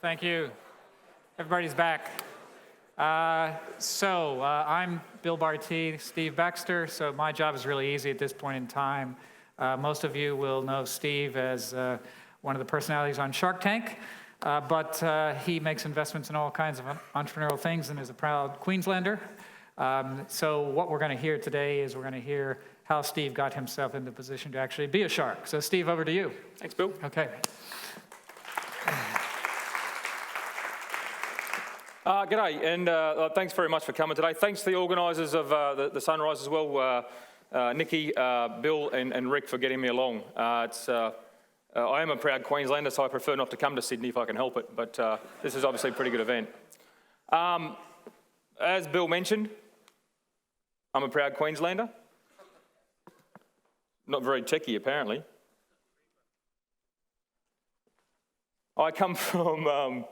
Thank you. Everybody's back. I'm Bill Barty, Steve Baxter, so my job is really easy at this point in time. Most of you will know Steve as one of the personalities on Shark Tank, but he makes investments in all kinds of entrepreneurial things and is a proud Queenslander. So what we're going to hear today is we're going to hear how Steve got himself in the position to actually be a shark. So Steve, over to you. Thanks, Bill. Okay. G'day, and thanks very much for coming today. Thanks to the organisers of the Sunrise as well, Nikki, Bill, and Rick for getting me along. I am a proud Queenslander, so I prefer not to come to Sydney if I can help it, but this is obviously a pretty good event. As Bill mentioned, I'm a proud Queenslander. Not very techie, apparently. I come from...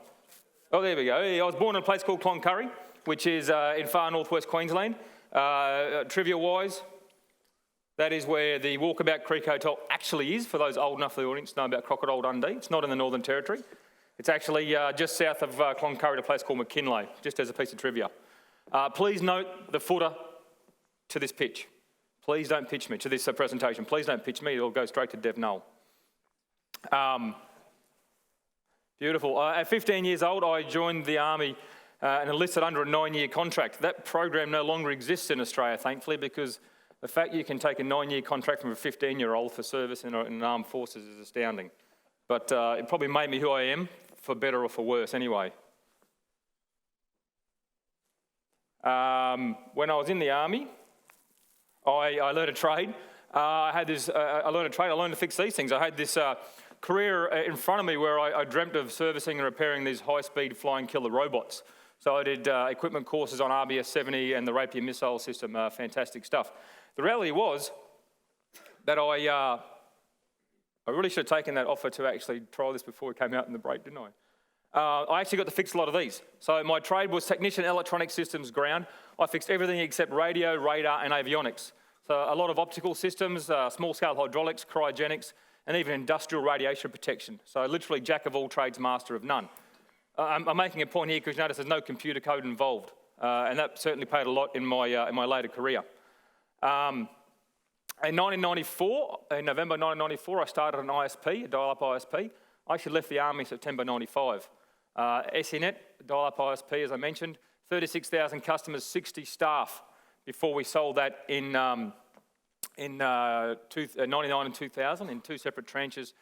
oh, there we go. I was born in a place called Cloncurry, which is in far northwest Queensland. Trivia-wise, that is where the Walkabout Creek Hotel actually is, for those old enough for the audience to know about Crocodile Dundee. It's not in the Northern Territory. It's actually just south of Cloncurry, a place called McKinlay, just as a piece of trivia. Please note the footer to this pitch. Please don't pitch me to this presentation. Please don't pitch me. It'll go straight to Dev Null. Beautiful. At 15 years old, I joined the Army and enlisted under a 9-year contract. That program no longer exists in Australia, thankfully, because the fact you can take a 9-year contract from a 15-year-old for service in an armed forces is astounding. But it probably made me who I am, for better or for worse anyway. When I was in the Army, I learned a trade. I learned to fix these things. I had this career in front of me where I dreamt of servicing and repairing these high-speed flying killer robots. So I did equipment courses on RBS-70 and the Rapier missile system, fantastic stuff. The reality was that I really should have taken that offer to actually try this before we came out in the break, didn't I? I actually got to fix a lot of these. So my trade was technician electronic systems ground. I fixed everything except radio, radar, and avionics. So a lot of optical systems, small-scale hydraulics, cryogenics, and even industrial radiation protection. So literally jack of all trades, master of none. I'm making a point here because you notice there's no computer code involved, and that certainly paid a lot in my later career. In 1994, in November 1994, I started an ISP, a dial-up ISP. I actually left the Army September 95. SENet, dial-up ISP, as I mentioned, 36,000 customers, 60 staff before we sold that in 99 and 2000 in two separate tranches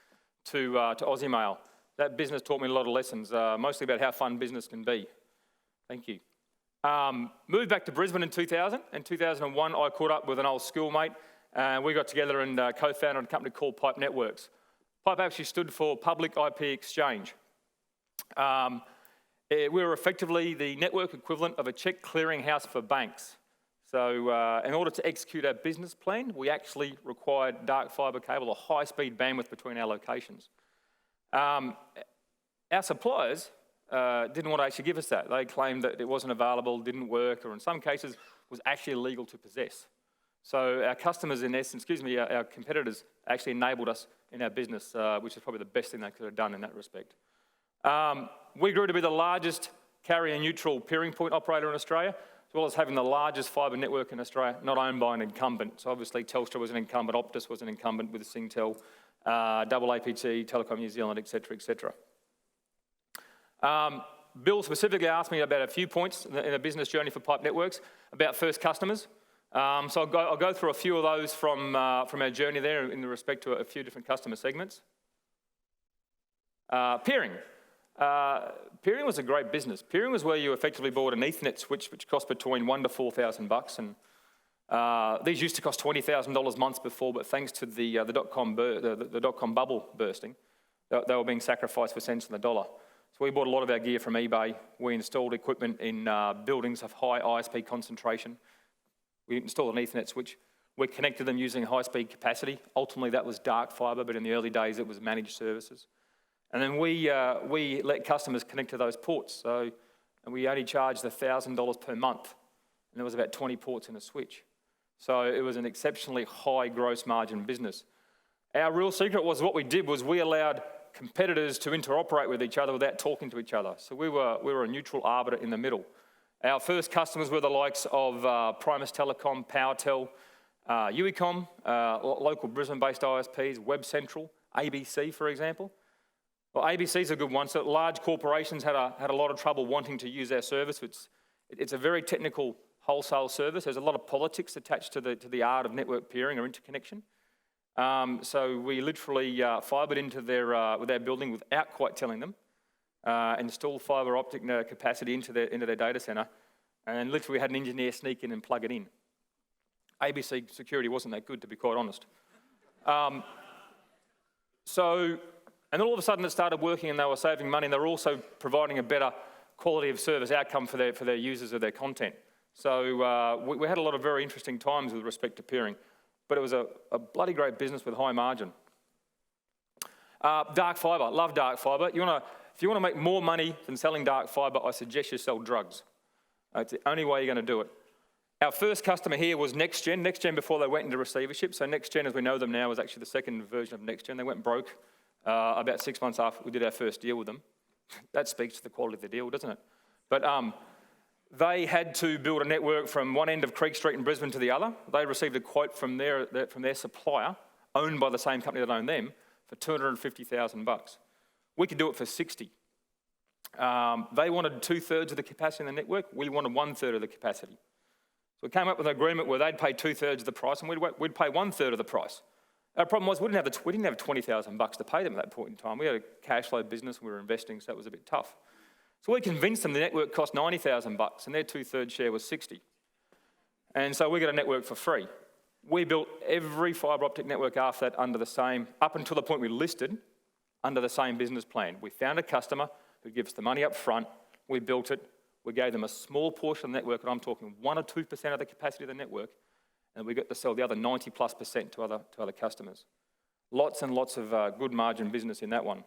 to Aussie Mail. That business taught me a lot of lessons, mostly about how fun business can be. Thank you. Moved back to Brisbane in 2000. In 2001, I caught up with an old schoolmate, and we got together and co-founded a company called Pipe Networks. Pipe actually stood for Public IP Exchange. We were effectively the network equivalent of a check clearing house for banks. So in order to execute our business plan, we actually required dark fibre cable or high-speed bandwidth between our locations. Our suppliers didn't want to actually give us that. They claimed that it wasn't available, didn't work, or in some cases was actually illegal to possess. So our customers, in essence, our competitors actually enabled us in our business, which is probably the best thing they could have done in that respect. We grew to be the largest carrier-neutral peering point operator in Australia, as well as having the largest fibre network in Australia, not owned by an incumbent. So obviously Telstra was an incumbent, Optus was an incumbent with Singtel, AAPT, Telecom New Zealand, etc., etc. Bill specifically asked me about a few points in a business journey for Pipe Networks, about first customers. So I'll go through a few of those from our journey there in respect to a few different customer segments. Peering. Peering was a great business. Peering was where you effectively bought an Ethernet switch, which cost between $1,000 to $4,000, and these used to cost $20,000 months before, but thanks to the dot-com bubble bursting, they were being sacrificed for cents on the dollar. So we bought a lot of our gear from eBay. We installed equipment in buildings of high ISP concentration. We installed an Ethernet switch. We connected them using high-speed capacity. Ultimately, that was dark fibre, but in the early days, it was managed services. And then we let customers connect to those ports. And we only charged $1,000 per month. And there was about 20 ports in a switch. So it was an exceptionally high gross margin business. Our real secret was what we did was we allowed competitors to interoperate with each other without talking to each other. So we were a neutral arbiter in the middle. Our first customers were the likes of Primus Telecom, PowerTel, Uecomm, local Brisbane-based ISPs, Web Central, ABC, for example. Well, ABC's a good one. So large corporations had a lot of trouble wanting to use our service. It's a very technical wholesale service. There's a lot of politics attached to the art of network peering or interconnection. So we literally fibered into with their building without quite telling them, installed fiber optic capacity into their data center, and literally had an engineer sneak in and plug it in. ABC security wasn't that good, to be quite honest. And then all of a sudden it started working and they were saving money, and they were also providing a better quality of service outcome for their users of their content. So we had a lot of very interesting times with respect to peering, but it was a bloody great business with high margin. Dark fiber, love dark fiber. If you want to make more money than selling dark fiber, I suggest you sell drugs. It's the only way you're going to do it. Our first customer here was NextGen. NextGen before they went into receivership. So NextGen, as we know them now, is actually the second version of NextGen. They went broke about 6 months after we did our first deal with them. That speaks to the quality of the deal, doesn't it? But they had to build a network from one end of Creek Street in Brisbane to the other. They received a quote from their supplier, owned by the same company that owned them, for $250,000. We could do it for 60. They wanted 2/3 of the capacity in the network. We wanted 1/3 of the capacity. So we came up with an agreement where they'd pay 2/3 of the price and we'd pay 1/3 of the price. Our problem was we didn't have $20,000 to pay them at that point in time. We had a cash flow business and we were investing, so that was a bit tough. So we convinced them the network cost $90,000 and their 2/3 share was 60. And so we got a network for free. We built every fibre optic network after that up until the point we listed, under the same business plan. We found a customer who gives us the money up front, we built it, we gave them a small portion of the network, and I'm talking 1 or 2% of the capacity of the network, and we got to sell the other 90+% to other customers. Lots and lots of good margin business in that one.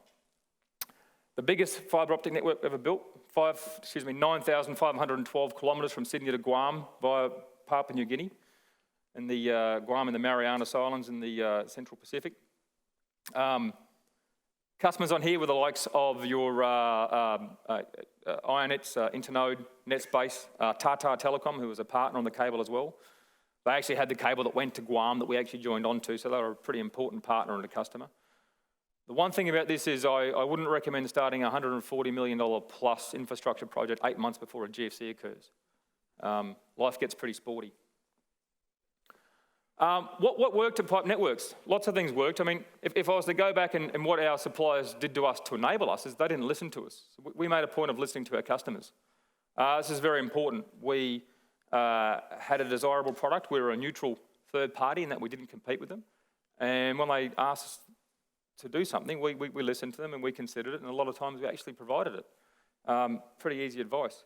The biggest fibre optic network ever built, 9,512 kilometres from Sydney to Guam via Papua New Guinea, and the Guam and the Marianas Islands in the Central Pacific. Customers on here were the likes of your Ionets, Internode, Netspace, Tata Telecom, who was a partner on the cable as well. They actually had the cable that went to Guam that we actually joined onto, so they were a pretty important partner and a customer. The one thing about this is I wouldn't recommend starting a $140 million plus infrastructure project 8 months before a GFC occurs. Life gets pretty sporty. What worked at Pipe Networks? Lots of things worked. I mean, if I was to go back and what our suppliers did to us to enable us is they didn't listen to us. So we made a point of listening to our customers. This is very important. We had a desirable product. We were a neutral third party in that we didn't compete with them. And when they asked us to do something, we listened to them and we considered it, and a lot of times we actually provided it. Pretty easy advice.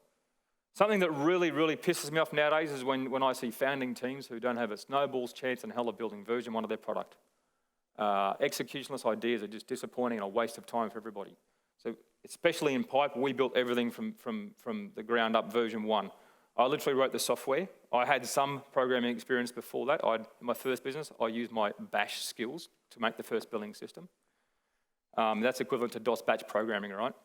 Something that really, really pisses me off nowadays is when I see founding teams who don't have a snowball's chance in hell of building version 1 of their product. Executionless ideas are just disappointing and a waste of time for everybody. So especially in Pipe, we built everything from the ground up version 1. I literally wrote the software. I had some programming experience before that. In my first business, I used my bash skills to make the first billing system. That's equivalent to DOS batch programming, right?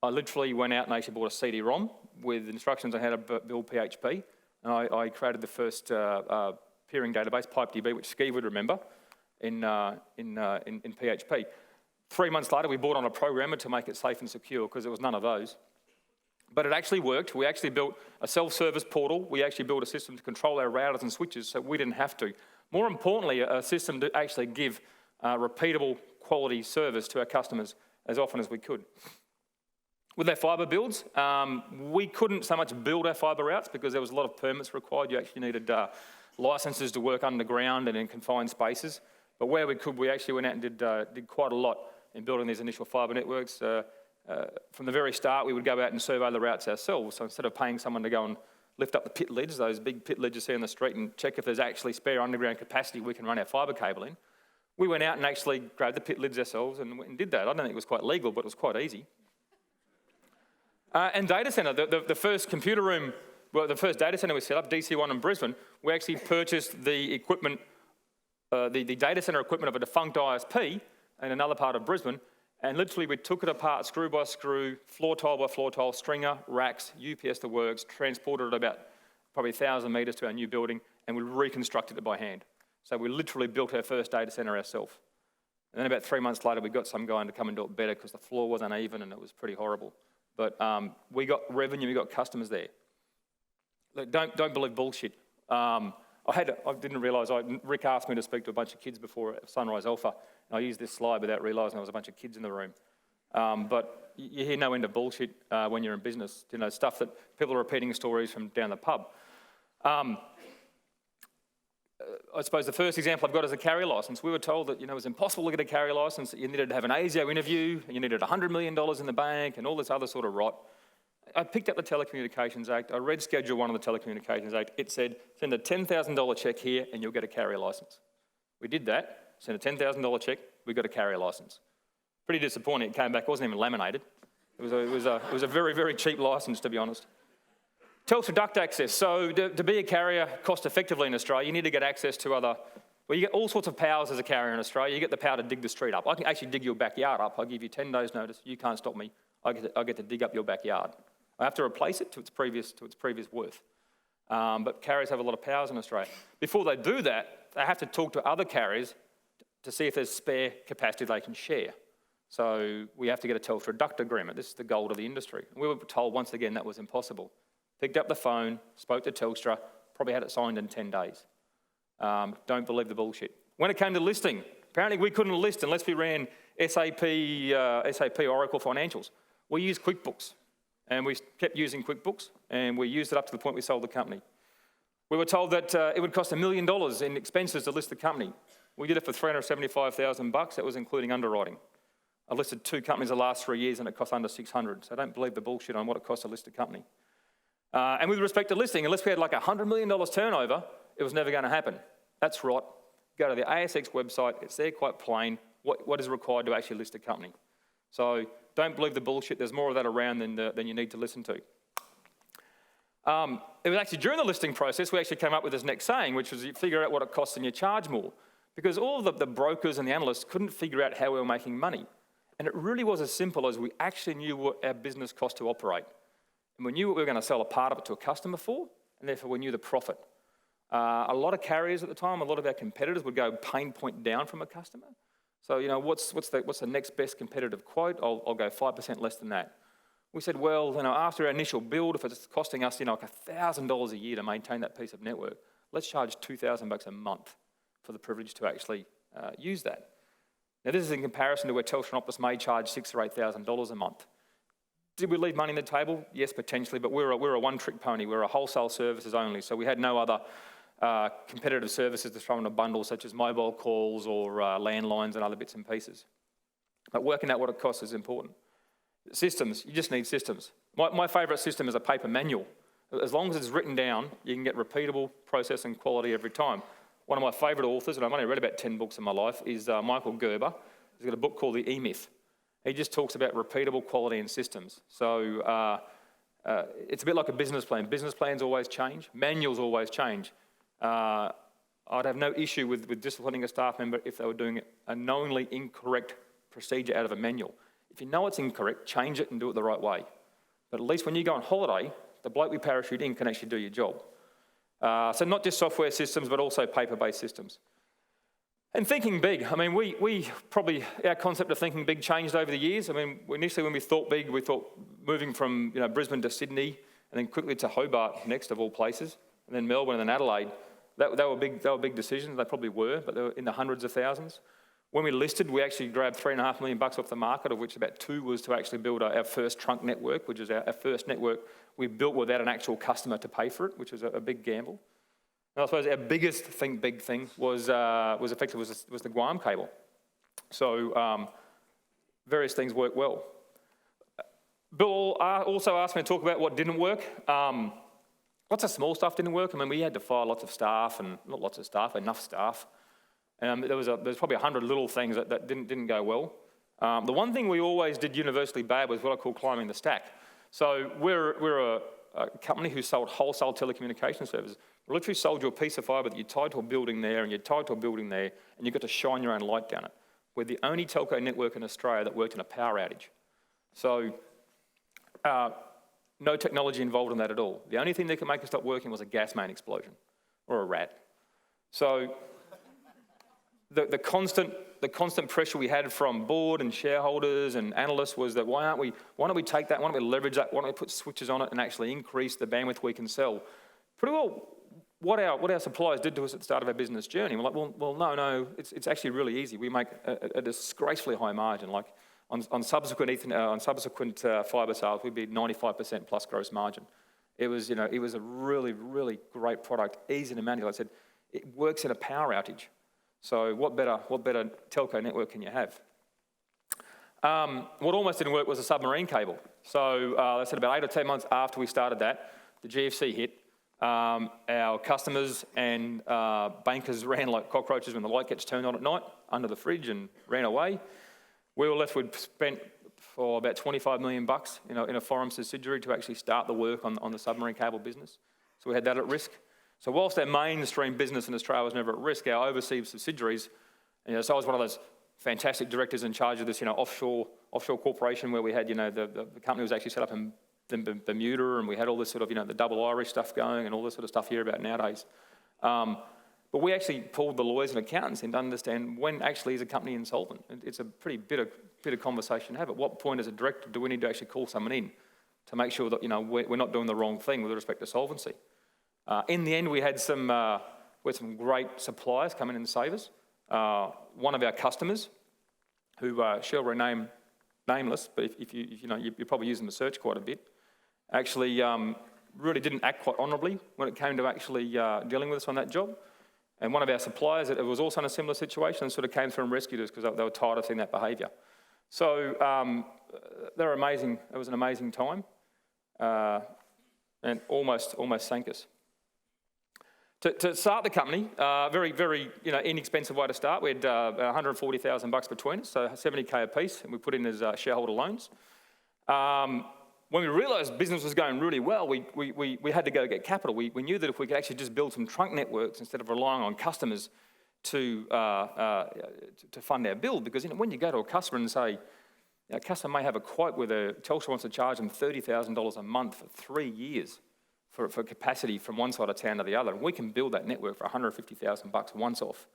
I literally went out and actually bought a CD-ROM with instructions on how to build PHP, and I created the first peering database, PipeDB, which Ski would remember, in PHP. 3 months later, we brought on a programmer to make it safe and secure because there was none of those. But it actually worked. We actually built a self-service portal. We actually built a system to control our routers and switches so we didn't have to. More importantly, a system to actually give repeatable quality service to our customers as often as we could. With our fibre builds, we couldn't so much build our fibre routes because there was a lot of permits required. You actually needed licenses to work underground and in confined spaces. But where we could, we actually went out and did quite a lot in building these initial fibre networks. From the very start, we would go out and survey the routes ourselves. So instead of paying someone to go and lift up the pit lids, those big pit lids you see on the street, and check if there's actually spare underground capacity we can run our fibre cable in, we went out and actually grabbed the pit lids ourselves and did that. I don't think it was quite legal, but it was quite easy. And data centre, the first computer room, well, the first data centre we set up, DC1 in Brisbane, we actually purchased the equipment, the data centre equipment of a defunct ISP in another part of Brisbane, and literally we took it apart, screw by screw, floor tile by floor tile, stringer, racks, UPS the works, transported it about probably 1,000 metres to our new building, and we reconstructed it by hand. So we literally built our first data centre ourselves. And then about 3 months later, we got some guy to come and do it better because the floor was uneven and it was pretty horrible. But we got revenue, we got customers there. Look, don't believe bullshit. I didn't realise, Rick asked me to speak to a bunch of kids before Sunrise Alpha, and I used this slide without realising there was a bunch of kids in the room. But you hear no end of bullshit when you're in business, you know, stuff that people are repeating stories from down the pub. I suppose the first example I've got is a carrier licence. We were told that, you know, it was impossible to get a carrier licence, that you needed to have an ASIO interview, and you needed $100 million in the bank, and all this other sort of rot. I picked up the Telecommunications Act, I read Schedule 1 of the Telecommunications Act. It said, send a $10,000 cheque here and you'll get a carrier licence. We did that, sent a $10,000 cheque, we got a carrier licence. Pretty disappointing, it came back, it wasn't even laminated. It was a very, very cheap licence, to be honest. Telstra duct access. So to be a carrier cost effectively in Australia, you need to get access to well, you get all sorts of powers as a carrier in Australia. You get the power to dig the street up. I can actually dig your backyard up. I'll give you 10 days notice. You can't stop me. I get to dig up your backyard. I have to replace it to its previous worth. But carriers have a lot of powers in Australia. Before they do that, they have to talk to other carriers to see if there's spare capacity they can share. So we have to get a Telstra duct agreement. This is the gold of the industry. We were told once again that was impossible. Picked up the phone, spoke to Telstra, probably had it signed in 10 days. Don't believe the bullshit. When it came to listing, apparently we couldn't list unless we ran SAP Oracle financials. We used QuickBooks, and we kept using QuickBooks, and we used it up to the point we sold the company. We were told that it would cost $1 million in expenses to list the company. We did it for $375,000. That was including underwriting. I listed 2 companies the last 3 years, and it cost under $600. So don't believe the bullshit on what it costs to list a company. And with respect to listing, unless we had like $100 million turnover, it was never going to happen. That's right. Go to the ASX website. It's there quite plain what is required to actually list a company. So don't believe the bullshit. There's more of that around than you need to listen to. It was actually during the listing process we actually came up with this next saying, which was you figure out what it costs and you charge more. Because all of the brokers and the analysts couldn't figure out how we were making money. And it really was as simple as we actually knew what our business cost to operate. And we knew what we were going to sell a part of it to a customer for, and therefore we knew the profit. A lot of carriers at the time, a lot of our competitors would go pain point down from a customer. So, you know, what's the next best competitive quote? I'll go 5% less than that. We said, well, you know, after our initial build, if it's costing us, you know, like $1,000 a year to maintain that piece of network, let's charge $2,000 a month for the privilege to actually use that. Now, this is in comparison to where Telstra and Optus may charge $6,000 or $8,000 a month. Did we leave money on the table? Yes, potentially, but we're a one-trick pony. We're a wholesale services only, so we had no other competitive services to throw in a bundle, such as mobile calls or landlines and other bits and pieces. But working out what it costs is important. Systems, you just need systems. My favourite system is a paper manual. As long as it's written down, you can get repeatable process and quality every time. One of my favourite authors, and I've only read about 10 books in my life, is Michael Gerber. He's got a book called The E-Myth. He just talks about repeatable quality and systems. So it's a bit like a business plan. Business plans always change. Manuals always change. I'd have no issue with disciplining a staff member if they were doing a knowingly incorrect procedure out of a manual. If you know it's incorrect, change it and do it the right way. But at least when you go on holiday, the bloke we parachute in can actually do your job. So not just software systems, but also paper-based systems. And thinking big, I mean, we probably, our concept of thinking big changed over the years. I mean, initially when we thought big, we thought moving from Brisbane to Sydney and then quickly to Hobart next of all places, and then Melbourne and then Adelaide. They were big decisions, they probably were, but they were in the hundreds of thousands. When we listed, we actually grabbed $3.5 million off the market, of which about $2 million was to actually build our first trunk network, which is our first network we built without an actual customer to pay for it, which was a big gamble. And I suppose our biggest think big thing was the Guam cable. So various things work well. Bill also asked me to talk about what didn't work. Lots of small stuff didn't work. I mean, we had to fire lots of staff, and not lots of staff, enough staff. There was probably 100 little things that didn't go well. The one thing we always did universally bad was what I call climbing the stack. So we're a company who sold wholesale telecommunication services. We literally sold you a piece of fibre that you tied to a building there and you tied to a building there and you got to shine your own light down it. We're the only telco network in Australia that worked in a power outage. So no technology involved in that at all. The only thing that could make it stop working was a gas main explosion or a rat. So the constant pressure we had from board and shareholders and analysts was that why don't we take that, why don't we leverage that, why don't we put switches on it and actually increase the bandwidth we can sell? Pretty well what our suppliers did to us at the start of our business journey. We're like, well, no, it's actually really easy. We make a disgracefully high margin. Like on subsequent fibre sales, we'd be 95% plus gross margin. It was a really, really great product, easy to manage. Like I said, it works in a power outage. So what better telco network can you have? What almost didn't work was a submarine cable. So I said about 8 or 10 months after we started that, the GFC hit. Our customers and bankers ran like cockroaches when the light gets turned on at night under the fridge and ran away. We were left with spent for about $25 million in a foreign subsidiary to actually start the work on the submarine cable business. So we had that at risk. So whilst our mainstream business in Australia was never at risk, our overseas subsidiaries, so I was one of those fantastic directors in charge of this offshore corporation where we had, the company was actually set up in Bermuda, and we had all this sort of, the double Irish stuff going and all this sort of stuff here about nowadays. But we actually pulled the lawyers and accountants in to understand when actually is a company insolvent. It's a pretty bit of conversation to have. At what point as a director do we need to actually call someone in to make sure that, we're not doing the wrong thing with respect to solvency? In the end, we had some great suppliers come in and save us. One of our customers, who shall remain nameless, but if you're probably using the search quite a bit, actually really didn't act quite honourably when it came to actually dealing with us on that job. And one of our suppliers, it was also in a similar situation, and sort of came through and rescued us because they were tired of seeing that behaviour. So they were amazing. It was an amazing time, and almost sank us. To start the company, very, very inexpensive way to start. We had $140,000 between us, so $70K a piece, and we put in as shareholder loans. When we realised business was going really well, we had to go get capital. We knew that if we could actually just build some trunk networks instead of relying on customers to fund our build, because when you go to a customer and say, a customer may have a quote where Telstra wants to charge them $30,000 a month for 3 years for capacity from one side of town to the other, and we can build that network for $150,000 once off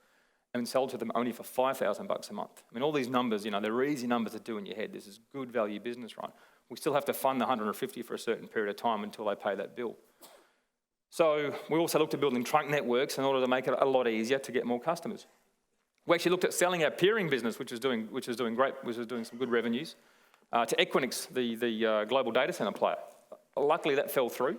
and sell to them only for $5,000 a month. I mean, all these numbers, they're easy numbers to do in your head. This is good value business, right? We still have to fund the $150 for a certain period of time until they pay that bill. So we also looked at building trunk networks in order to make it a lot easier to get more customers. We actually looked at selling our peering business, which was doing great, which was doing some good revenues, to Equinix, the global data centre player. Luckily, that fell through,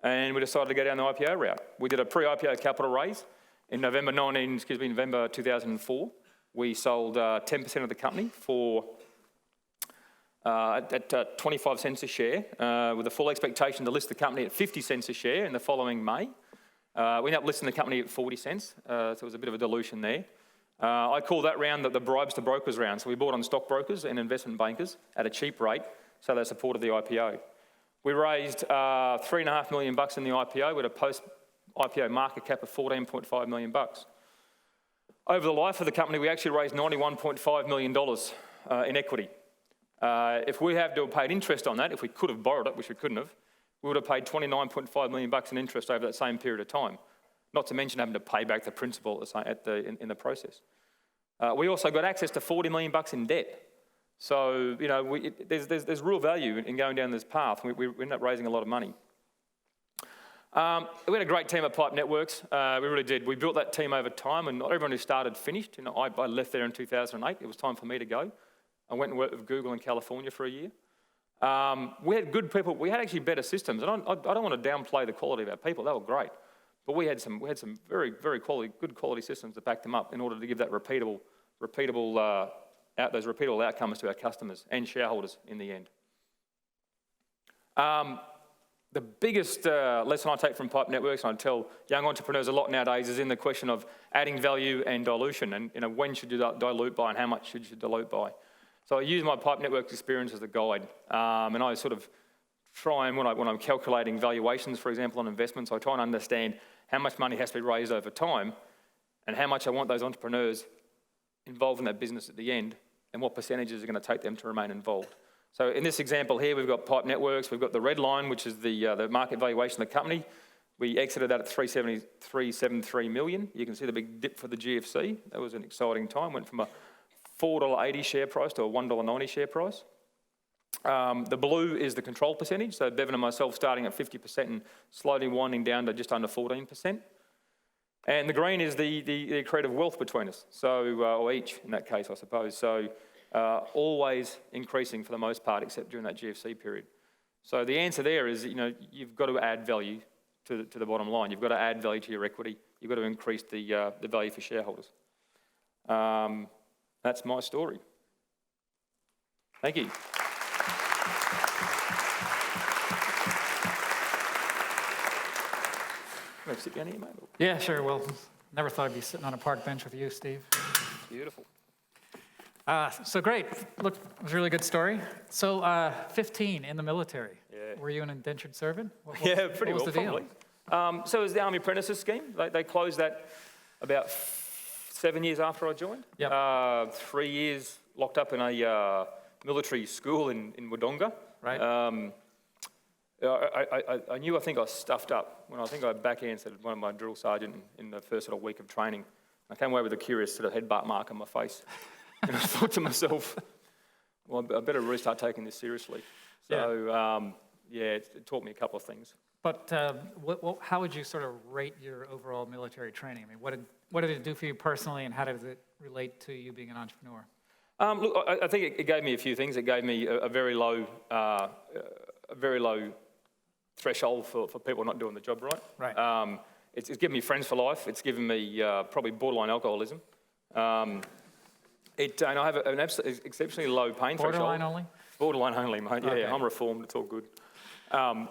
and we decided to go down the IPO route. We did a pre-IPO capital raise in November 2004. We sold 10% of the company for at 25 cents a share, with a full expectation to list the company at 50 cents a share in the following May. We ended up listing the company at 40 cents, so there was a bit of a dilution there. I call that round the bribes to brokers round. So we bought on stockbrokers and investment bankers at a cheap rate, so they supported the IPO. We raised $3.5 million in the IPO with a post-IPO market cap of $14.5 million. Over the life of the company, we actually raised $91.5 million in equity. If we had to have paid interest on that, if we could have borrowed it, which we couldn't have, we would have paid $29.5 million in interest over that same period of time, not to mention having to pay back the principal in the process. We also got access to $40 million in debt. So, there's real value in going down this path. We ended up raising a lot of money. We had a great team at Pipe Networks. We really did. We built that team over time, and not everyone who started finished. I left there in 2008. It was time for me to go. I went and worked with Google in California for a year. We had good people. We had actually better systems, and I don't want to downplay the quality of our people. They were great, but we had some very, very good quality systems that backed them up in order to give that repeatable outcomes to our customers and shareholders in the end. The biggest lesson I take from Pipe Networks, and I tell young entrepreneurs a lot nowadays, is in the question of adding value and dilution, and when should you dilute by and how much should you dilute by. So I use my Pipe Networks experience as a guide, and I sort of try and when I'm calculating valuations, for example, on investments, I try and understand how much money has to be raised over time and how much I want those entrepreneurs involved in that business at the end, and what percentages are going to take them to remain involved. So in this example here, we've got Pipe Networks, we've got the red line, which is the market valuation of the company. We exited that at 373 million. You can see the big dip for the GFC. That was an exciting time. Went from a $4.80 share price to a $1.90 share price. The blue is the control percentage. So Bevan and myself starting at 50% and slowly winding down to just under 14%. And the green is the accretive wealth between us. So, or each in that case, I suppose. So always increasing for the most part, except during that GFC period. So the answer there is, you've got to add value to the bottom line. You've got to add value to your equity. You've got to increase the value for shareholders. That's my story. Thank you. Can I sit down here, mate? Yeah, sure. Well, never thought I'd be sitting on a park bench with you, Steve. Beautiful. So great. Look, it was a really good story. So 15 in the military. Yeah. Were you an indentured servant? Yeah, pretty well, what was the deal? probably. So it was the Army Apprentices Scheme. They closed that about 7 years after I joined. Yep. 3 years locked up in a military school in Wodonga. Right. I knew I think I stuffed up when I think I backhanded one of my drill sergeant in the first sort of week of training. I came away with a curious sort of headbutt mark on my face. And I thought to myself, well, I better really start taking this seriously. So, it taught me a couple of things. But how would you sort of rate your overall military training? I mean, what did it do for you personally, and how does it relate to you being an entrepreneur? Look, I think it gave me a few things. It gave me a very low threshold for people not doing the job right. Right. It's given me friends for life. It's given me probably borderline alcoholism. And I have an exceptionally low pain threshold. Borderline only? Borderline only, mate. Yeah, Okay. I'm reformed. It's all good. But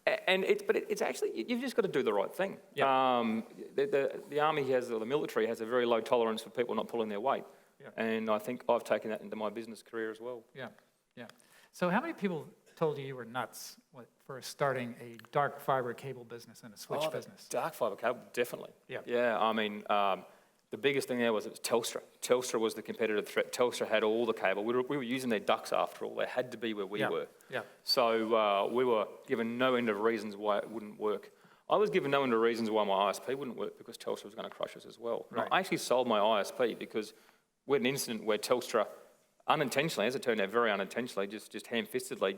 it's actually, you've just got to do the right thing. Yeah. The Army or the military has a very low tolerance for people not pulling their weight. Yeah. And I think I've taken that into my business career as well. Yeah. So how many people told you were nuts for starting a dark fiber cable business and a switch business? Dark fiber cable, definitely. Yeah. Yeah, I mean, the biggest thing there was it was Telstra. Telstra was the competitive threat. Telstra had all the cable. We were using their ducts after all. They had to be where we were. Yeah. So we were given no end of reasons why it wouldn't work. I was given no end of reasons why my ISP wouldn't work because Telstra was going to crush us as well. Right. I actually sold my ISP because we had an incident where Telstra unintentionally, as it turned out very unintentionally, just ham-fistedly,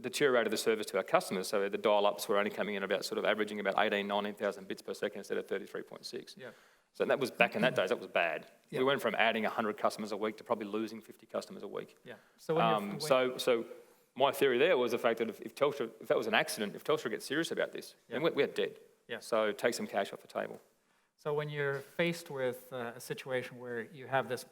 deteriorated the service to our customers. So the dial-ups were only coming in about sort of averaging about 19,000 bits per second instead of 33.6. Yeah. So that was back in that days, that was bad. Yeah. We went from adding 100 customers a week to probably losing 50 customers a week. Yeah. So So my theory there was the fact that if that was an accident, if Telstra gets serious about this, then we're dead. Yeah. So take some cash off the table. So when you're faced with a situation where you have this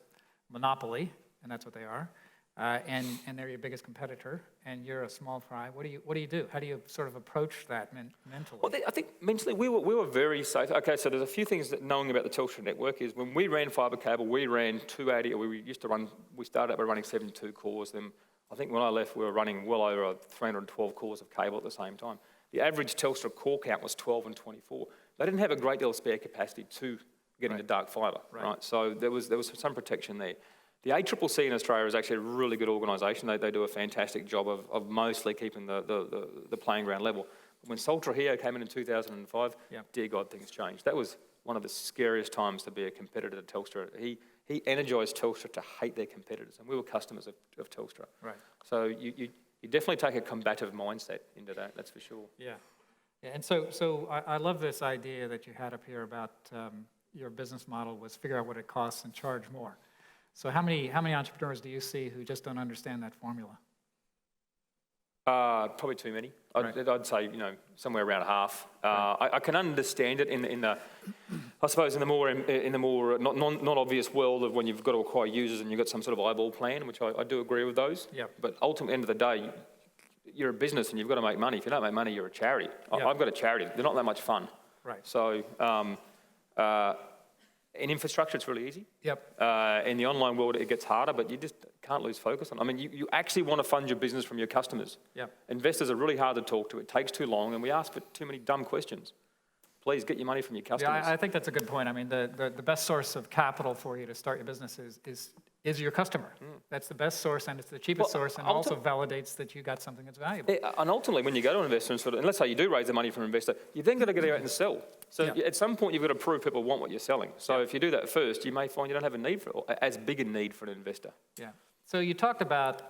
monopoly, and that's what they are, and they're your biggest competitor, and you're a small fry, what do you do? How do you sort of approach that mentally? Well, I think mentally we were very safe. Okay, so there's a few things that knowing about the Telstra network is when we ran fibre cable, we ran 280, we started out by running 72 cores. Then I think when I left, we were running well over 312 cores of cable at the same time. The average Telstra core count was 12 and 24. They didn't have a great deal of spare capacity to get into dark fibre, right? So there was some protection there. The ACCC in Australia is actually a really good organisation. They do a fantastic job of mostly keeping the playing ground level. When Sol Trujillo came in 2005, dear God, things changed. That was one of the scariest times to be a competitor to Telstra. He energised Telstra to hate their competitors, and we were customers of Telstra. Right. So you definitely take a combative mindset into that, that's for sure. Yeah. And so I love this idea that you had up here about your business model was figure out what it costs and charge more. So how many entrepreneurs do you see who just don't understand that formula? Probably too many. I'd say somewhere around half. I can understand it in the I suppose in the more not obvious world of when you've got to acquire users and you've got some sort of eyeball plan, which I do agree with those. Yeah. But ultimately, end of the day, you're a business and you've got to make money. If you don't make money, you're a charity. Yeah. I've got a charity. They're not that much fun. Right. So in infrastructure, it's really easy. Yep. In the online world, it gets harder, but you just can't lose focus on it. I mean, you actually want to fund your business from your customers. Yep. Investors are really hard to talk to. It takes too long, and we ask for too many dumb questions. please get your money from your customers. Yeah, I think that's a good point. I mean, the best source of capital for you to start your business is your customer. That's the best source, and it's the cheapest source, and also validates that you got something that's valuable. And ultimately, when you go to an investor and let's say you do raise the money from an investor, you've then got to get out and sell. So at some point, you've got to prove people want what you're selling. So if you do that first, you may find you don't have a need for as big a need for an investor. Yeah. So you talked about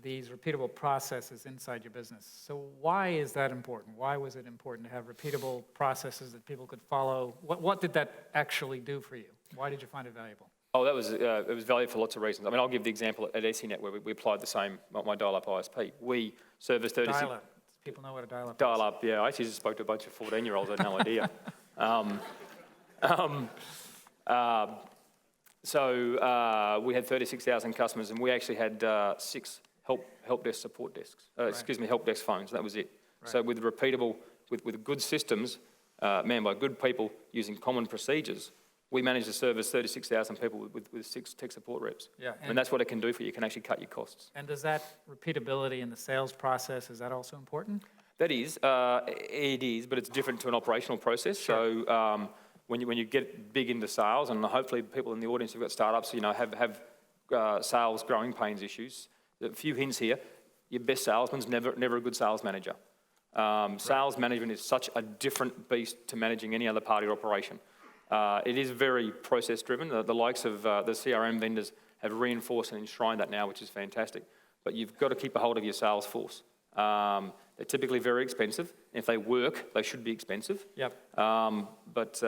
these repeatable processes inside your business. So why is that important? Why was it important to have repeatable processes that people could follow? What did that actually do for you? Why did you find it valuable? Oh, it was valuable for lots of reasons. I mean, I'll give the example at ECNet where we applied the same, my dial-up ISP. We service 36... Dial-up. People know what a dial-up is. Dial-up, yeah. I actually just spoke to a bunch of 14-year-olds. I had no idea. So we had 36,000 customers, and we actually had 6 help desk support desks. Help desk phones. That was it. Right. So with repeatable, with good systems, manned by good people using common procedures, we managed to service 36,000 people with 6 tech support reps. Yeah, and that's what it can do for you. It can actually cut your costs. And does that repeatability in the sales process, is that also important? That is, it is, but it's different to an operational process. Sure. So when you get big into sales, and hopefully people in the audience who've got startups, have sales growing pains issues. A few hints here: your best salesman's never a good sales manager. Sales management is such a different beast to managing any other part of your operation. It is very process-driven. The likes of the CRM vendors have reinforced and enshrined that now, which is fantastic. But you've got to keep a hold of your sales force. They're typically very expensive. If they work, they should be expensive. Yep. But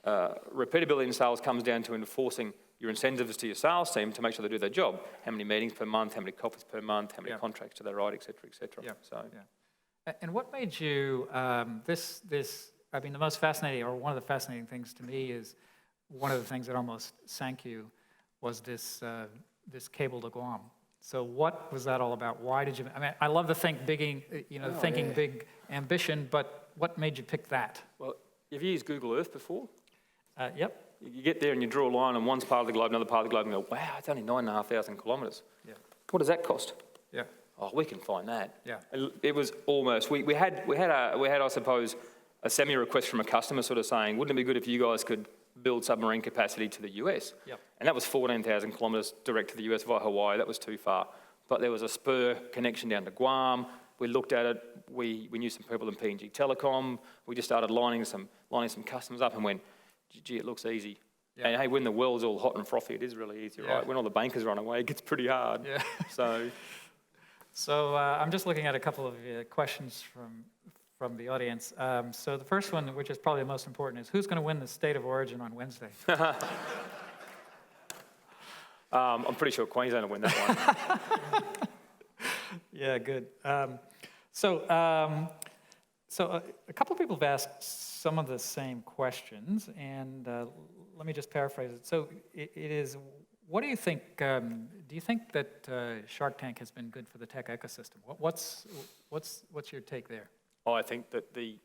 repeatability in sales comes down to enforcing your incentives to your sales team to make sure they do their job. How many meetings per month, how many coffees per month, how many contracts do they write, et cetera, et cetera. Yep. So. Yeah. And what made you, I mean, the most fascinating, or one of the fascinating things to me is, one of the things that almost sank you was this cable to Guam. So what was that all about? Why did you, I mean, I love the thinking big ambition, but what made you pick that? Well, have you used Google Earth before? Yep. You get there and you draw a line on one part of the globe, another part of the globe, and go, wow, it's only 9,500 kilometres. Yeah. What does that cost? Yeah. Oh, we can find that. Yeah. It was almost, we had, I suppose, a semi-request from a customer sort of saying, wouldn't it be good if you guys could build submarine capacity to the US? Yep. And that was 14,000 kilometres direct to the US via Hawaii. That was too far. But there was a spur connection down to Guam. We looked at it. We knew some people in PNG Telecom. We just started lining some customers up and went, gee, it looks easy. Yeah. And hey, when the world's all hot and frothy, it is really easy, right? When all the bankers run away, it gets pretty hard. Yeah. So I'm just looking at a couple of questions from the audience. So the first one, which is probably the most important, is who's going to win the State of Origin on Wednesday? I'm pretty sure Queensland will win that one. Yeah, good. So a couple of people have asked some of the same questions, and let me just paraphrase it. So it is, what do you think, do you think that Shark Tank has been good for the tech ecosystem? What's your take there? Oh, I think that the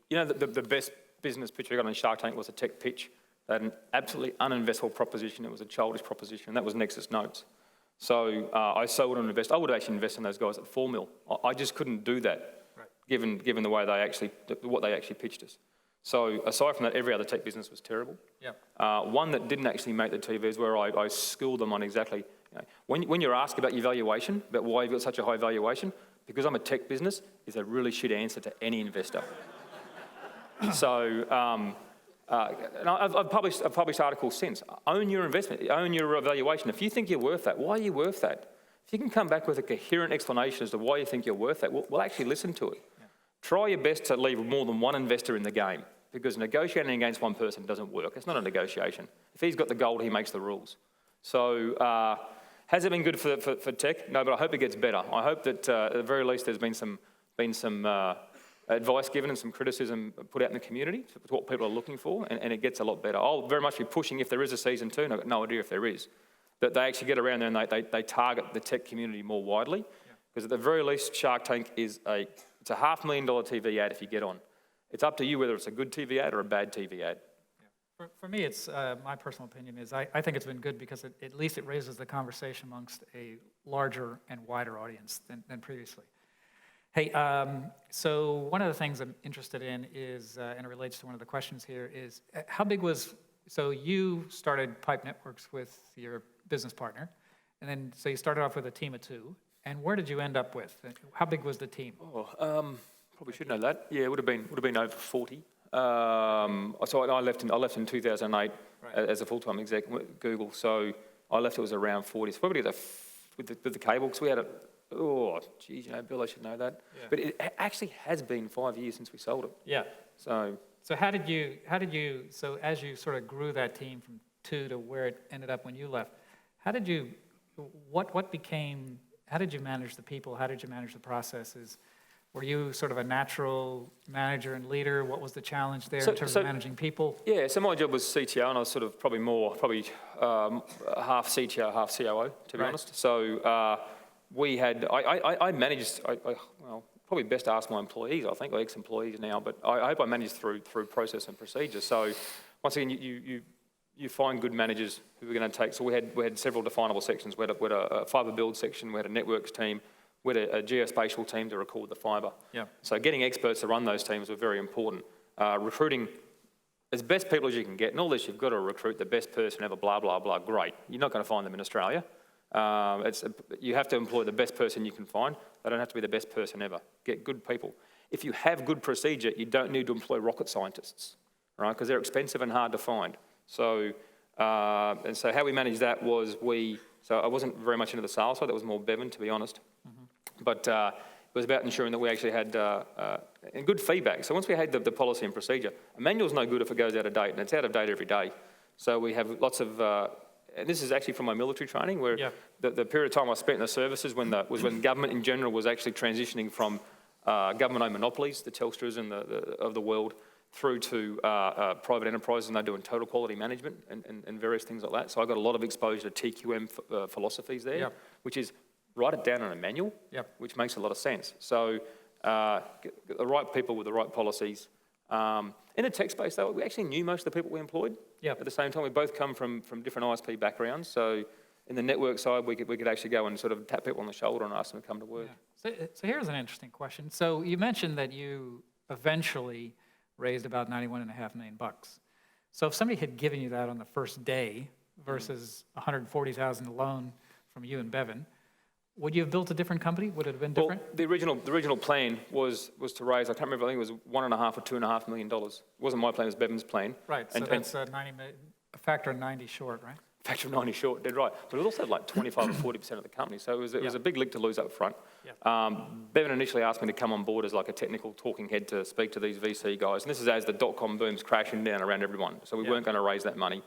best business pitch I got on Shark Tank was a tech pitch. They had an absolutely uninvestable proposition. It was a childish proposition. That was Nexus Notes. So I sold an investor. I would actually invest in those guys at 4 mil. I just couldn't do that, right, given the way what they actually pitched us. So aside from that, every other tech business was terrible. Yep. One that didn't actually make the TV is where I schooled them on exactly, when you're asked about your valuation, about why you've got such a high valuation, because I'm a tech business, is a really shit answer to any investor. So, and I've published articles since. Own your investment, own your valuation. If you think you're worth that, why are you worth that? If you can come back with a coherent explanation as to why you think you're worth that, we'll actually listen to it. Yeah. Try your best to leave more than one investor in the game, because negotiating against one person doesn't work. It's not a negotiation. If he's got the gold, he makes the rules. So, has it been good for tech? No, but I hope it gets better. I hope that at the very least there's been some advice given and some criticism put out in the community to what people are looking for, and it gets a lot better. I'll very much be pushing if there is a season 2, and I've got no idea if there is, that they actually get around there and they target the tech community more widely, because at the very least Shark Tank is it's a $500,000 TV ad if you get on. It's up to you whether it's a good TV ad or a bad TV ad. For me, it's my personal opinion is I think it's been good because at least it raises the conversation amongst a larger and wider audience than previously. Hey, so one of the things I'm interested in is, and it relates to one of the questions here, is how big was, so you started Pipe Networks with your business partner, and then, so you started off with a team of 2, and where did you end up with? How big was the team? Probably should know that. Yeah, it would have been over 40. So I left in 2008 as a full-time exec at Google. So I left, it was around 40. So probably with the cable, because we had Bill, I should know that. Yeah. But it actually has been 5 years since we sold it. Yeah. So how did you, so as you sort of grew that team from 2 to where it ended up when you left, how did you manage the people? How did you manage the processes? Were you sort of a natural manager and leader? What was the challenge there in terms of managing people? Yeah, so my job was CTO, and I was sort of probably half CTO, half COO, to be honest. So we had, I managed, well, probably best to ask my employees, I think, or ex-employees now, but I hope I managed through process and procedure. So once again, you find good managers who are going to take, so we had several definable sections. We had a fibre build section, we had a networks team, we had a geospatial team to record the fibre. Yeah. So getting experts to run those teams were very important. Recruiting as best people as you can get, and all this, you've got to recruit the best person ever, blah, blah, blah, great. You're not going to find them in Australia. You have to employ the best person you can find. They don't have to be the best person ever. Get good people. If you have good procedure, you don't need to employ rocket scientists, right? Because they're expensive and hard to find. So, and so how we managed that was so I wasn't very much into the sales side, that was more Bevan, to be honest. Mm-hmm. But it was about ensuring that we actually had and good feedback. So once we had the policy and procedure, a manual's no good if it goes out of date, and it's out of date every day. So we have lots of, and this is actually from my military training, where the period of time I spent in the services was when government in general was actually transitioning from government-owned monopolies, the Telstras and of the world, through to private enterprises, and they're doing total quality management and various things like that. So I got a lot of exposure to TQM philosophies there, which is write it down in a manual, which makes a lot of sense. So get the right people with the right policies. In the tech space, though, we actually knew most of the people we employed. At the same time, we both come from different ISP backgrounds. So in the network side, we could actually go and sort of tap people on the shoulder and ask them to come to work. So here's an interesting question. So you mentioned that you eventually raised about $91.5 million. So if somebody had given you that on the first day versus $140,000 alone from you and Bevan, would you have built a different company? Would it have been different? Well, the original plan was to raise, I can't remember, I think it was $1.5 or $2.5 million. It wasn't my plan, it was Bevan's plan. Right, so that's a factor of 90 short, right? Factor of 90 short, dead right. But it was also like 25 or 40% of the company, so it was a big lick to lose up front. Bevan initially asked me to come on board as like a technical talking head to speak to these VC guys, and this is as the dot-com boom's crashing down around everyone, so we weren't going to raise that money.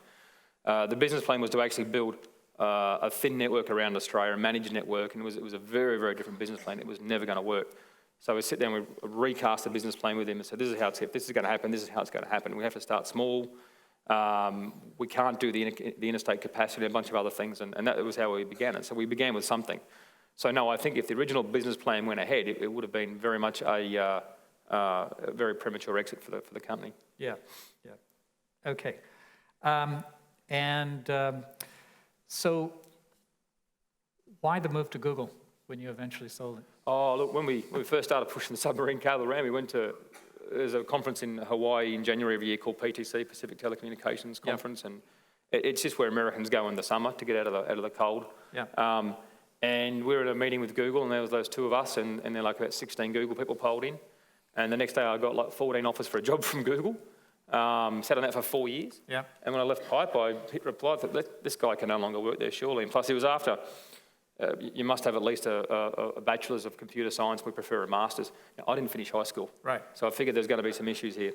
The business plan was to actually build a thin network around Australia, a managed network, and it was a very, very different business plan. It was never going to work. So we sit down, we recast the business plan with him and said, this is how this is going to happen, this is how it's going to happen. We have to start small. We can't do the interstate capacity and a bunch of other things, and that was how we began it. So we began with something. So no, I think if the original business plan went ahead, it would have been very much a very premature exit for the company. Okay. So why the move to Google when you eventually sold it? Oh, look, when we first started pushing the submarine cable around, we went to, there's a conference in Hawaii in January every year called PTC, Pacific Telecommunications Conference, and it's just where Americans go in the summer to get out of the cold. And we were at a meeting with Google, and there was those two of us, and then like about 16 Google people polled in. And the next day I got like 14 offers for a job from Google. Sat on that for 4 years. And when I left Pipe, I hit reply that this guy can no longer work there, surely. And plus, it was after, you must have at least a bachelor's of computer science. We prefer a master's. Now, I didn't finish high school. So I figured there's going to be some issues here.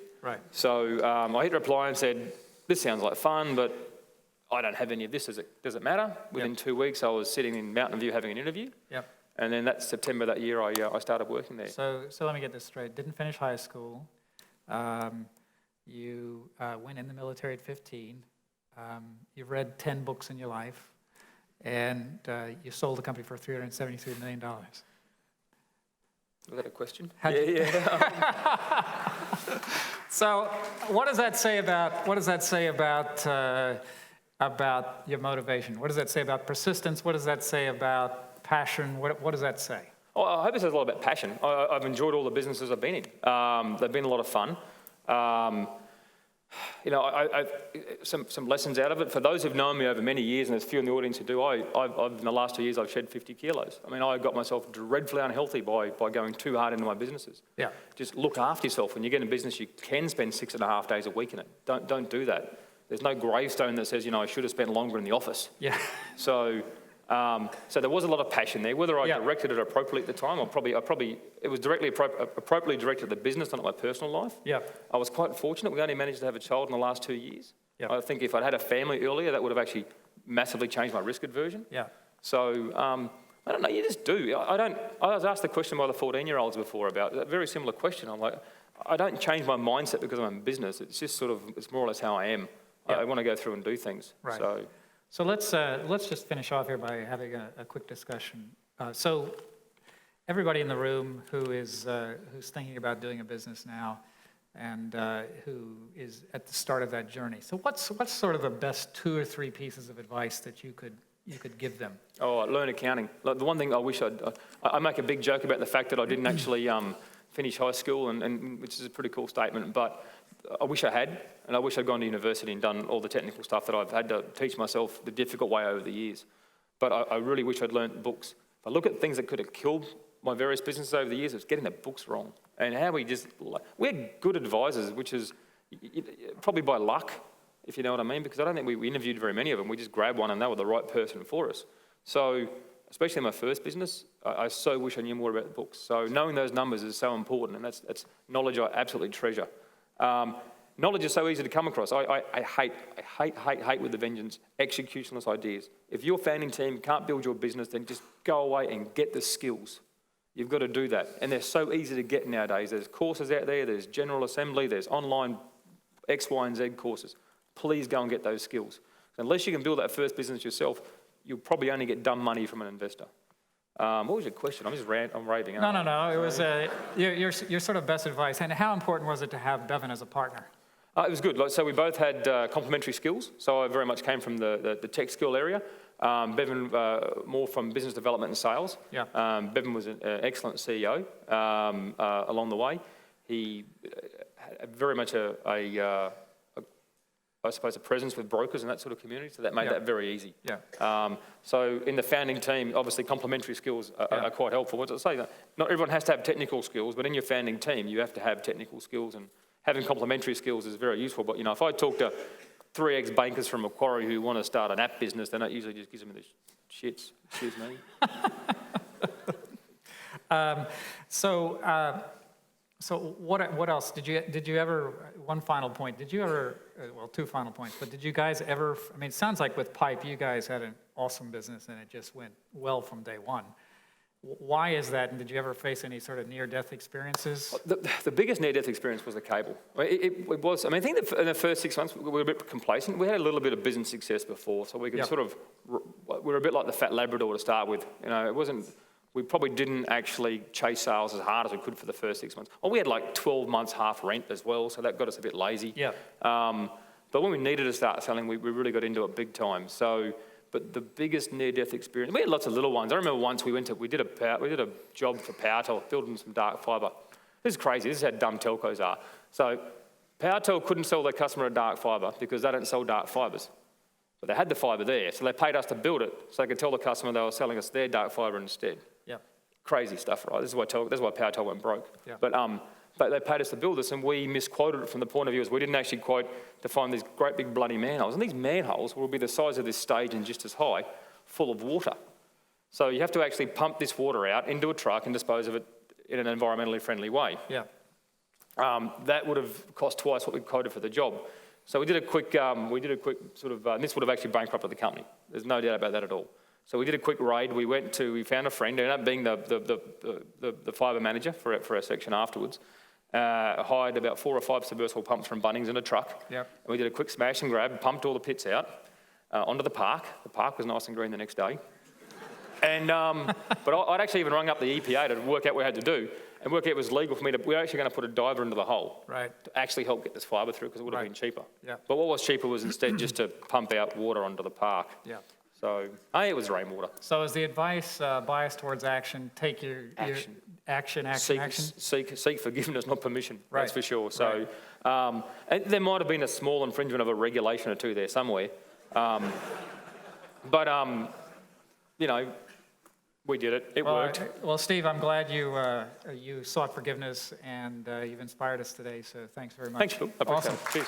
So I hit reply and said, this sounds like fun, but I don't have any of this. Does it matter? Within 2 weeks, I was sitting in Mountain View having an interview. And then that September that year, I started working there. So let me get this straight. Didn't finish high school. You went in the military at 15. You've read 10 books in your life. And you sold the company for $373 million. Was that a question? So what does that say about your motivation? What does that say about persistence? What does that say about passion? What does that say? Oh, I hope it says a lot about passion. I've enjoyed all the businesses I've been in. They've been a lot of fun. You know, some lessons out of it. For those who've known me over many years, and there's a few in the audience who do, I've in the last 2 years, I've shed 50 kilos. I mean, I got myself dreadfully unhealthy by going too hard into my businesses. Yeah. Just look after yourself. When you get in a business, you can spend 6.5 days a week in it. Don't do that. There's no gravestone that says, you know, I should have spent longer in the office. Yeah. So there was a lot of passion there. Whether I directed it appropriately at the time, it was appropriately directed at the business, not at my personal life. Yeah. I was quite fortunate. We only managed to have a child in the last 2 years. Yeah. I think if I'd had a family earlier, that would have actually massively changed my risk aversion. Yeah. So I don't know. You just do. I was asked the question by the 14-year-olds before about a very similar question. I'm like, I don't change my mindset because I'm in business. It's just it's more or less how I am. Yeah. I want to go through and do things. Right. So let's just finish off here by having a quick discussion. So everybody in the room who's thinking about doing a business now and who is at the start of that journey. So what's sort of the best 2 or 3 pieces of advice that you could give them? Oh, learn accounting. Like the one thing I wish I make a big joke about the fact that I didn't actually finish high school, and which is a pretty cool statement, but I wish I had, and I wish I'd gone to university and done all the technical stuff that I've had to teach myself the difficult way over the years. But I really wish I'd learnt books. If I look at things that could have killed my various businesses over the years, it's getting the books wrong. And how we're good advisors, which is probably by luck, if you know what I mean, because I don't think we interviewed very many of them. We just grabbed one and they were the right person for us. So, especially in my first business, I so wish I knew more about the books. So knowing those numbers is so important, and that's knowledge I absolutely treasure. Knowledge is so easy to come across. I hate with a vengeance executionless ideas. If your founding team can't build your business, then just go away and get the skills. You've got to do that. And they're so easy to get nowadays. There's courses out there, there's General Assembly, there's online X, Y, and Z courses. Please go and get those skills. Unless you can build that first business yourself, you'll probably only get dumb money from an investor. What was your question? I'm raving. No. It was your sort of best advice. And how important was it to have Bevan as a partner? It was good. So we both had complementary skills. So I very much came from the tech skill area. Bevan more from business development and sales. Yeah. Bevan was an excellent CEO along the way. He had very much I suppose a presence with brokers and that sort of community, so that made that very easy. Yeah. So in the founding team, obviously complementary skills are quite helpful. What did I say? Not everyone has to have technical skills, but in your founding team, you have to have technical skills, and having complementary skills is very useful. But if I talk to 3 ex-bankers from Macquarie who want to start an app business, then that usually just gives them the shits. Excuse me. So what else? Did you ever, one final point, did you ever, well, 2 final points, but did you guys ever, I mean, it sounds like with Pipe, you guys had an awesome business and it just went well from day one. Why is that, and did you ever face any sort of near-death experiences? The biggest near-death experience was the cable. It was, I think that in the first 6 months, we were a bit complacent. We had a little bit of business success before, so we could we were a bit like the fat Labrador to start with. It wasn't, we probably didn't actually chase sales as hard as we could for the first 6 months. Well, we had like 12 months half rent as well, so that got us a bit lazy. Yeah. But when we needed to start selling, we really got into it big time. So, but the biggest near-death experience, we had lots of little ones. I remember once we did a job for PowerTel, building some dark fibre. This is crazy. This is how dumb telcos are. So PowerTel couldn't sell their customer a dark fibre because they don't sell dark fibres. But they had the fibre there, so they paid us to build it so they could tell the customer they were selling us their dark fibre instead. Yeah. Crazy stuff, right? This is why PowerTel went broke. Yeah. But they paid us to build this, and we misquoted it from the point of view as we didn't actually quote to find these great big bloody manholes. And these manholes will be the size of this stage and just as high, full of water. So you have to actually pump this water out into a truck and dispose of it in an environmentally friendly way. Yeah. That would have cost twice what we quoted for the job. So we did a quick sort of, and this would have actually bankrupted the company. There's no doubt about that at all. So we did a quick raid. We found a friend, ended up being the fibre manager for our section afterwards. Hired about 4 or 5 submersible pumps from Bunnings in a truck. Yep. And we did a quick smash and grab, pumped all the pits out onto the park. The park was nice and green the next day. And but I'd actually even rung up the EPA to work out what we had to do and work out it was legal for me to. We were actually going to put a diver into the hole to actually help get this fibre through because it would have been cheaper. Yeah. But what was cheaper was instead just to pump out water onto the park. Yeah. So, it was rainwater. So is the advice biased towards action? Take your Action. action. Seek forgiveness, not permission. Right. That's for sure. So, and there might have been a small infringement of a regulation or two there somewhere, but you know, we did it. It worked. Well, Steve, I'm glad you sought forgiveness and you've inspired us today. So thanks very much. Thanks, Phil. I appreciate Awesome. it. Cheers.